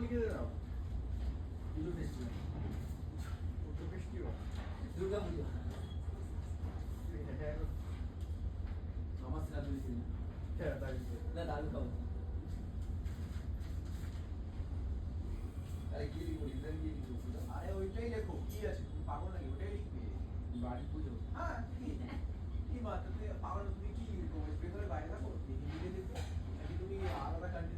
লিখে দাও পুজো ফেস্টিভ্যাল, পুজো ফেস্টিভ্যাল, দুর্গা পুজো, আমার শ্রাদ্ধ দিয়েছিল না, দাদু খাবো। আরে কি লিখবো, রিজন কি লিখবো? আরে ওইটাই লেখো, কি আছে তুমি পাগল নাকি? ওটাই লিখবে। বাড়ি পুজো, হ্যাঁ কি মাত্র তুমি পাগল, তুমি কি লিখবো? ওয়েস্ট বেঙ্গলের বাইরে থাকো, হিন্দিতে লিখবে নাকি তুমি আলাদা কান্ট্রি